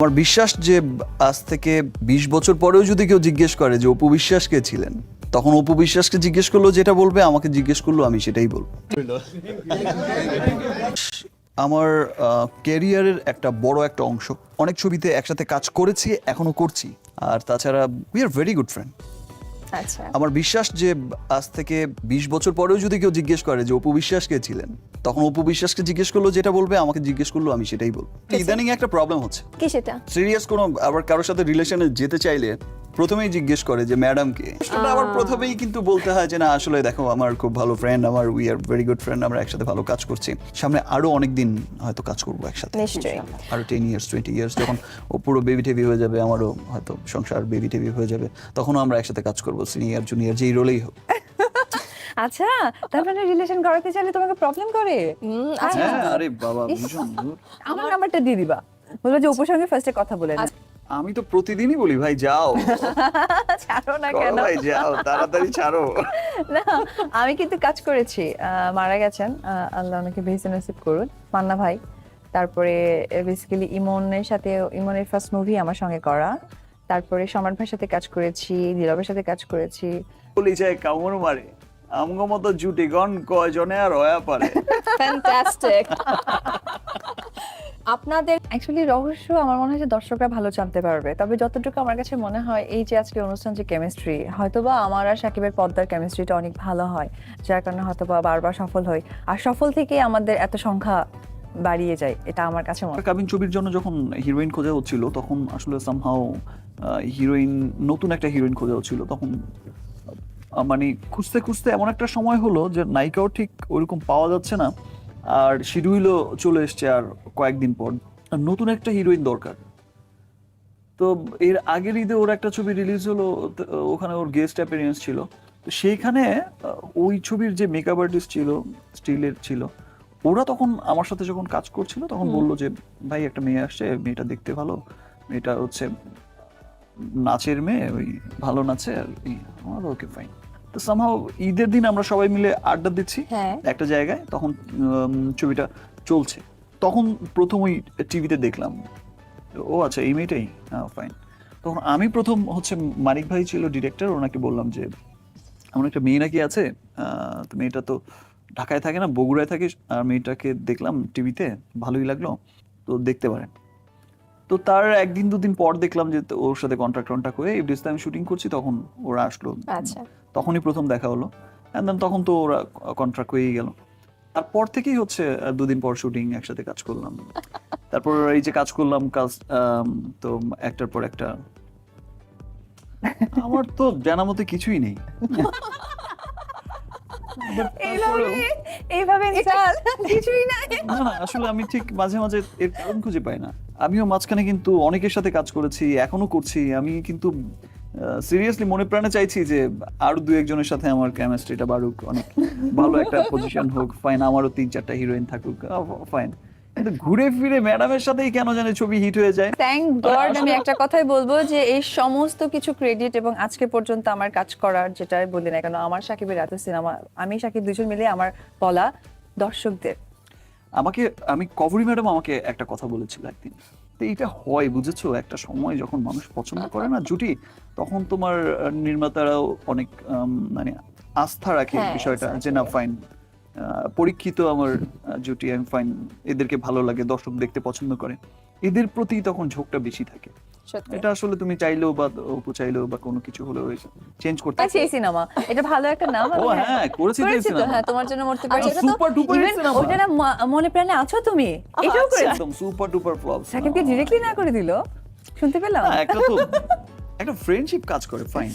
আমার বিশ্বাস যে আজ থেকে 20 বছর পরেও যদি কেউ জিজ্ঞেস করে যে অপু বিশ্বাস কে ছিলেন, তখন অপু বিশ্বাসকে জিজ্ঞেস করলো যেটা বলবে, আমাকে জিজ্ঞেস করলো আমি সেটাই বলবো। আমার ক্যারিয়ারের একটা বড় একটা অংশ, অনেক ছবিতে একসাথে কাজ করেছি, এখনো করছি। আর তাছাড়া we are very good friend. আচ্ছা, আমার বিশ্বাস যে আজ থেকে 20 বছর পরেও যদি কেউ জিজ্ঞেস করে যে অপু বিশ্বাস কে ছিলেন, তখন অপু বিশ্বাসকে জিজ্ঞেস করলো যেটা বলবে, আমাকে জিজ্ঞেস করলো আমি সেটাই বলবো। ইদানিং একটা প্রবলেম হচ্ছে, কি সেটা? সিরিয়াস কোনো আবার কারোর সাথে রিলেশনে যেতে চাইলে প্রথমেই জিজ্ঞেস করে যে ম্যাডাম কে। আবার প্রথমেই কিন্তু বলতে হয় যে না আসলে দেখো আমার খুব ভালো ফ্রেন্ড, আমার we are very good friend, আমরা একসাথে ভালো কাজ করছি, সামনে আরো অনেক দিন হয়তো কাজ করবো একসাথে, নিশ্চয়ই। আরো 10 ইয়ার্স 20 ইয়ার্স যখন ও পুরো বেবি টেবি হয়ে যাবে, আমারও হয়তো সংসার বেবি টেবি হয়ে যাবে, তখনও আমরা একসাথে কাজ করবো, সিনিয়র জুনিয়র যেই রোলেই হোক। আচ্ছা, তার মানে রিলেশন করাতে চাইলে তোমাকে প্রবলেম করে? আচ্ছা, হ্যাঁ, আরে বাবা ভীষণ দূর। আমার নাম্বারটা দিয়ে দিবা, বলবো যে অপুর সঙ্গে ফার্স্টে কথা বলে না। আমি তো প্রতিদিনই বলি ভাই যাও, ছাড়ো না করো কেন? ভাই যাও, তাড়াতাড়ি ছাড়ো। না, আমি কিন্তু কাজ করেছি, মারা গেছেন, আল্লাহ ওনাকে বেহেশতে নসিব করুন, মান্না ভাই। তারপরে বেসিক্যালি ইমনের ফার্স্ট মুভি আমার সঙ্গে করা। তারপরে সম্রাট ভাইয়ের সাথে কাজ করেছি, নীরবের সাথে কাজ করেছি। বলি যায় কামড় মারে আমগো মতো জুটি গন কয়জনে আর হয়া পারে। ফ্যান্টাস্টিক। আপনাদের অ্যাকচুয়ালি রহস্য আমার মনে হয় যে দর্শকরা ভালো জানতে পারবে, তবে যতটুকু আমার কাছে মনে হয় এই যে আজকে অনুষ্ঠান যে কেমিস্ট্রি, হয়তোবা আমার আর সাকিবের পর্দার কেমিস্ট্রিটা অনেক ভালো হয়, যার কারণে হয়তোবা বারবার সফল হই, আর সফল থেকেই আমাদের এত সংখ্যা বাড়িয়ে যায়, এটা আমার কাছে মনে হয়। কাবিন ছবির জন্য যখন হিরোইন খোঁজা হচ্ছিল, তখন আসলে সামহাও হিরোইন, নতুন একটা হিরোইন খোঁজা হচ্ছিল, তখন মানে খুঁজতে খুঁজতে এমন একটা সময় হলো যে নায়িকাও ঠিক ওইরকম পাওয়া যাচ্ছে না, আর শিডিউলও চলে এসছে আর কয়েকদিন পর, আর নতুন একটা হিরোইন দরকার। তো এর আগের ঈদে ওর একটা ছবি রিলিজ হলো, তো ওখানে ওর গেস্ট অ্যাপিয়ারেন্স ছিল। তো সেইখানে ওই ছবির যে মেকআপ আর্টিস্ট ছিল, স্টিলের ছিল, ওরা তখন আমার সাথে যখন কাজ করছিল তখন বললো যে ভাই একটা মেয়ে আসছে, মেয়েটা দেখতে ভালো, মেয়েটা হচ্ছে নাচের মেয়ে, ওই ভালো নাচে, আর আমার ওকে ফাইন। তো সামহাও ঈদের দিন আমরা সবাই মিলে আড্ডা দিচ্ছি হ্যাঁ। একটা জায়গায়, তখন ছবিটা চলছে, তখন প্রথম ওই টিভিতে দেখলাম ও আচ্ছা এই মেয়েটাই, ফাইন। তখন আমি প্রথম হচ্ছে মানিক ভাই ছিল ডিরেক্টর, ওনাকে বললাম যে এমন একটা মেয়ে নাকি আছে, তো মেয়েটা তো ঢাকায় থাকে না, বগুড়ায় থাকে, আর মেয়েটাকে দেখলাম টিভিতে, ভালোই লাগলো, তো দেখতে পারেন। তো তার একদিন দুদিন পর দেখলাম যে ওর সাথে কন্ট্রাক্ট হয়ে ইবলিসতে আমি শুটিং করছি, তখন ওরা আসলো, আচ্ছা, তখনই প্রথম দেখা হলো, এন্ড দেন তখন তো ওরা কন্ট্রাক্ট হয়েই গেল। তারপর থেকেই হচ্ছে দুদিন পর শুটিং একসাথে কাজ করলাম, তারপর এই যে কাজ করলাম কাজ, তো একটার পর একটা। আমার তো জানা মতে কিছুই নেই। এইভাবে ইনসাল কিছুই না। না না, আসলে আমি ঠিক মাঝে মাঝে এর কারণ খুঁজে পাই না। আমিও মাঝখানে কিন্তু অনেকের সাথে কাজ করেছি, এখনো করছি। আমি কিন্তু সিরিয়াসলি মনে প্রাণে চাইছি যে আরো দু একজনের সাথে আমার কেমিস্ট্রিটা বাড়ুক, অনেক ভালো একটা পজিশন হোক, ফাইন, আমারও 3-4টা হিরোইন থাকুক, ফাইন। কিন্তু ঘুরে ফিরে ম্যাডামের সাথেই কেন জানে ছবি হিট হয়ে যায়। থ্যাংক গড, আমি একটা কথাই বলবো যে এই সমস্ত কিছু ক্রেডিট এবং আজকে পর্যন্ত আমার কাজ করার, যেটা বলি না কেন, আমার সাকিবের এত সিনেমা, আমি সাকিব দুজন মিলে আমার বলা দর্শকদের। আমি কভরি ম্যাডাম আমাকে একটা কথা বলেছিল একদিন, তো এইটা হয় বুঝেছো, একটা সময় যখন মানুষ পছন্দ করে না জুটি, তখন তোমার নির্মাতারাও অনেক মানে আস্থা রাখে হ্যাঁ, বিষয়টা, যে exactly. না ফাইন, পরীক্ষিত আমার জুটি, আমি ফাইন, এদেরকে ভালো লাগে, দর্শক দেখতে পছন্দ করে, এদের প্রতি তখন ঝোঁকটা বেশি থাকে। সত্যি। এটা আসলে তুমি চাইলেও বা অপু চাইলেও বা কোনো কিছু হলেও চেঞ্জ করতে আচ্ছা, এই সিনেমা এটা ভালো একটা নাম। ও হ্যাঁ, করেছি তো এই করেছি তো, সিনেমা। হ্যাঁ, তোমার জন্য মরতে পারি। আচ্ছা, এটা তো সুপার ডুপার even সিনেমা। ওটা না মনে প্রাণে আছো তুমি, এটাও আচ্ছা। করেছি। একদম সুপার ডুপার ফ্লপ। সাকিবকে ডিরেক্টলি না করে দিল, শুনতে পেলাম। একটা তো একটা ফ্রেন্ডশিপ কাজ করে, ফাইন।